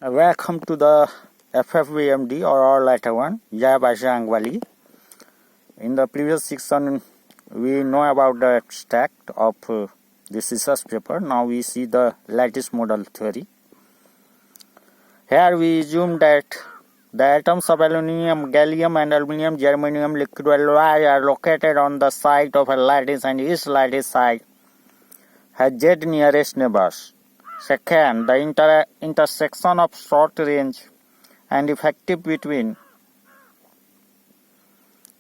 Welcome to the FFVMD or letter 1, Jaya Bajrangwali. In the previous section, we know about the abstract of this research paper. Now we see the lattice model theory. Here we assume that the atoms of aluminum, gallium and aluminum germanium liquid alloy are located on the site of a lattice and each lattice site has Z nearest neighbors. Second, the intersection of short range and effective between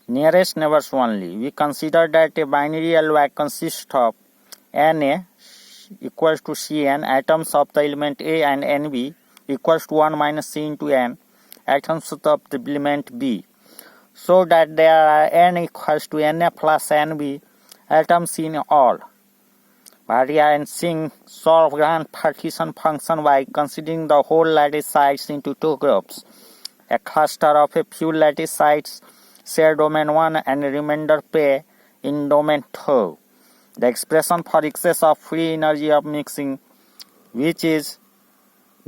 nearest neighbors only. We consider that a binary alloy consists of Na equals to Cn atoms of the element A and Nb equals to 1 minus C into N atoms of the element B, so that there are N equals to Na plus Nb atoms in all. Bhatia and Singh solve grand partition function by considering the whole lattice sites into two groups. A cluster of a few lattice sites share domain 1 and remainder pair in domain 2. The expression for excess of free energy of mixing, which is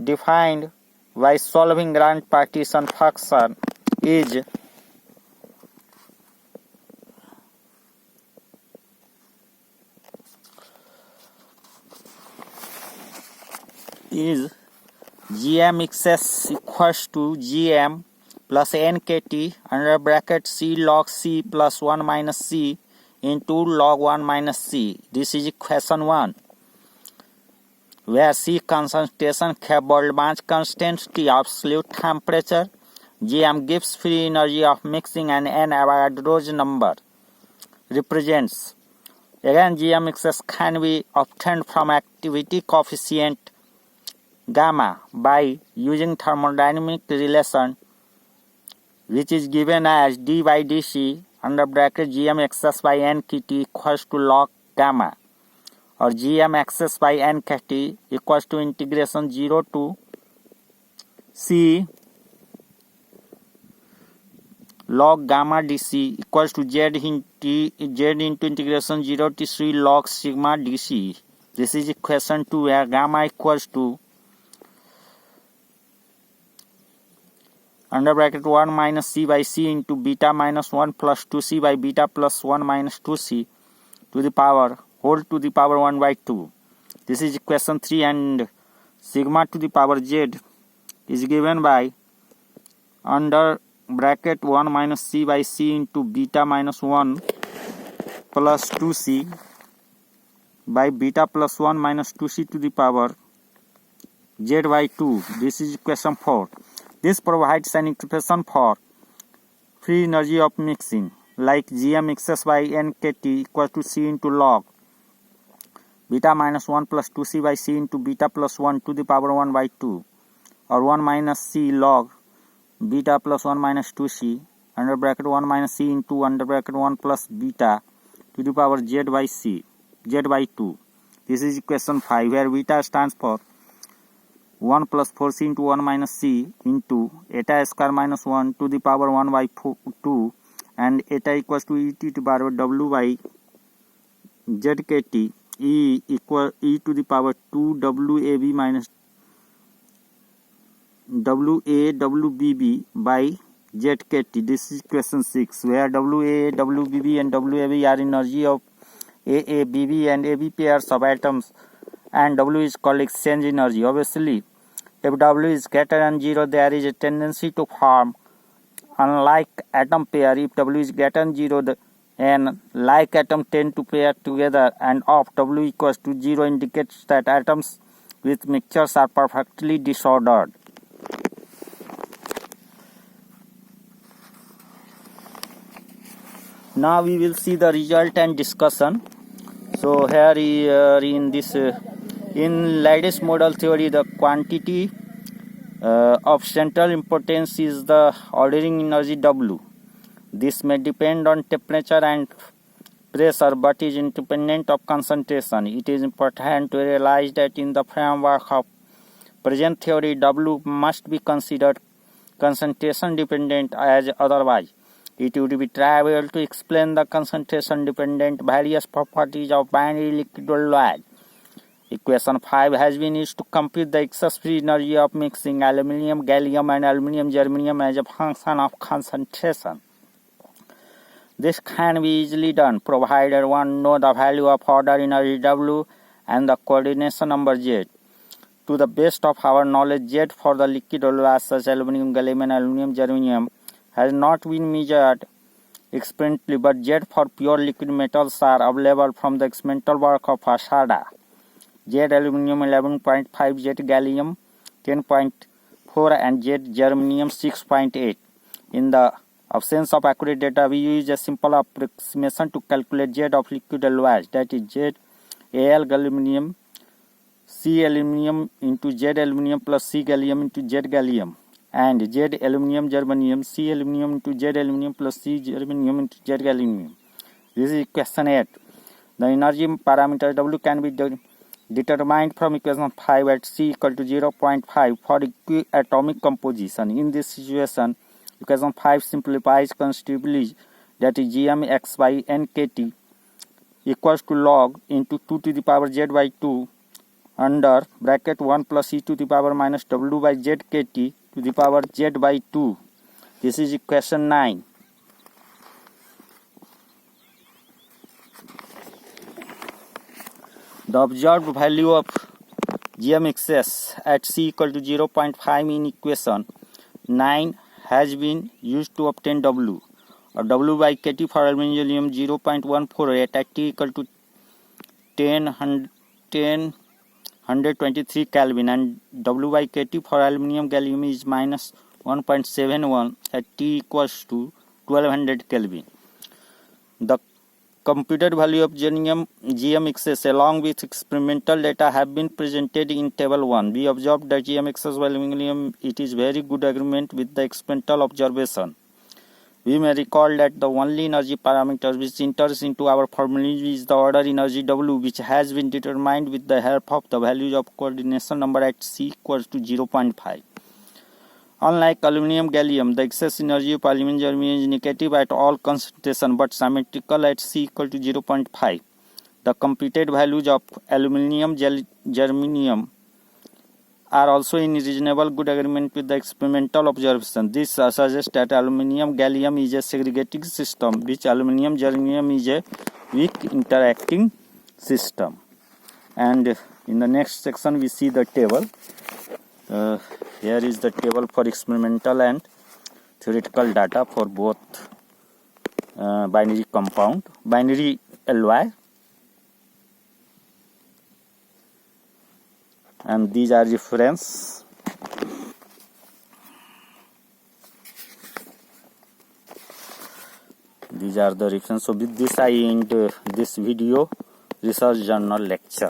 defined by solving grand partition function, is Gm excess equals to Gm plus nkt under bracket C log C plus 1 minus C into log 1 minus C. This is equation 1, where C concentration, K Boltzmann constant, T absolute temperature, Gm gives free energy of mixing, and N Avogadro's number represents. Again, Gm excess can be obtained from activity coefficient gamma by using thermodynamic relation, which is given as d by dc under bracket Gm excess by nkt equals to log gamma, or Gm excess by nkt equals to integration 0 to C log gamma dc equals to z into integration 0 to 3 log sigma dc. This is equation 2, where gamma equals to under bracket 1 minus C by C into beta minus 1 plus 2C by beta plus 1 minus 2C to the power whole to the power 1 by 2. This is equation 3, and sigma to the power Z is given by under bracket 1 minus C by C into beta minus 1 plus 2C by beta plus 1 minus 2C to the power Z by 2. This is equation 4. This provides an expression for free energy of mixing, like Gm excess by nkt equals to C into log beta minus 1 plus 2C by C into beta plus 1 to the power 1 by 2, or 1 minus C log beta plus 1 minus 2C under bracket 1 minus C into under bracket 1 plus beta to the power Z by 2. This is equation 5, where beta stands for 1 plus 4C into 1 minus C into eta square minus 1 to the power 1 by 2, and eta equals to et to the power w by zkt e equal e to the power 2 wab minus wab by zkt. This is equation 6, where wab and wab are energy of bb and ab pairs of atoms, and w is called exchange energy. Obviously, if W is greater than 0, there is a tendency to form unlike atom pair. If W is greater than 0, then like atom tend to pair together, and of W equals to 0 indicates that atoms with mixtures are perfectly disordered. Now we will see the result and discussion. So here in this in lattice model theory, the quantity of central importance is the ordering energy W. This may depend on temperature and pressure, but is independent of concentration. It is important to realize that in the framework of present theory, W must be considered concentration dependent, as otherwise it would be trivial to explain the concentration dependent various properties of binary liquid alloy. Equation 5 has been used to compute the excess free energy of mixing aluminum, gallium and aluminum germanium as a function of concentration. This can be easily done provided one know the value of order energy W and the coordination number Z. To the best of our knowledge, Z for the liquid alloys such as aluminum, gallium and aluminum germanium has not been measured experimentally, but Z for pure liquid metals are available from the experimental work of Asada. Z aluminum 11.5, Z gallium 10.4 and Z germanium 6.8. In the absence of accurate data, we use a simple approximation to calculate Z of liquid alloys, that is Z Al gallium C aluminum into Z aluminum plus C gallium into Z gallium, and Z aluminum germanium C aluminum into Z aluminum plus C germanium into Z gallium. This is equation 8. The energy parameter W can be determined from equation 5 at C equal to 0.5 for equiatomic composition. In this situation, equation 5 simplifies considerably, that is Gm x by nkt equals to log into 2 to the power Z by 2 under bracket 1 plus e to the power minus w by z kt to the power z by 2. This is equation 9. The observed value of Gm excess at C equal to 0.5 in equation 9 has been used to obtain W. Or W by kt for aluminum 0.148 at T equal to 123 Kelvin, and W by kt for aluminum gallium is minus 1.71 at T equals to 1200 Kelvin. The computed value of Gm excess along with experimental data have been presented in table 1. We observed that Gm excess of aluminum, it is very good agreement with the experimental observation. We may recall that the only energy parameter which enters into our formula is the order energy W, which has been determined with the help of the values of coordination number at C equals to 0.5. Unlike aluminum gallium, the excess energy of aluminum germanium is negative at all concentration but symmetrical at C equal to 0.5. The computed values of aluminum germanium are also in reasonable good agreement with the experimental observation. This suggests that aluminum gallium is a segregating system, which aluminum germanium is a weak interacting system. And in the next section we see the table. Here is the table for experimental and theoretical data for both binary alloy, and these are reference. These are the reference. So with this I end this video research journal lecture.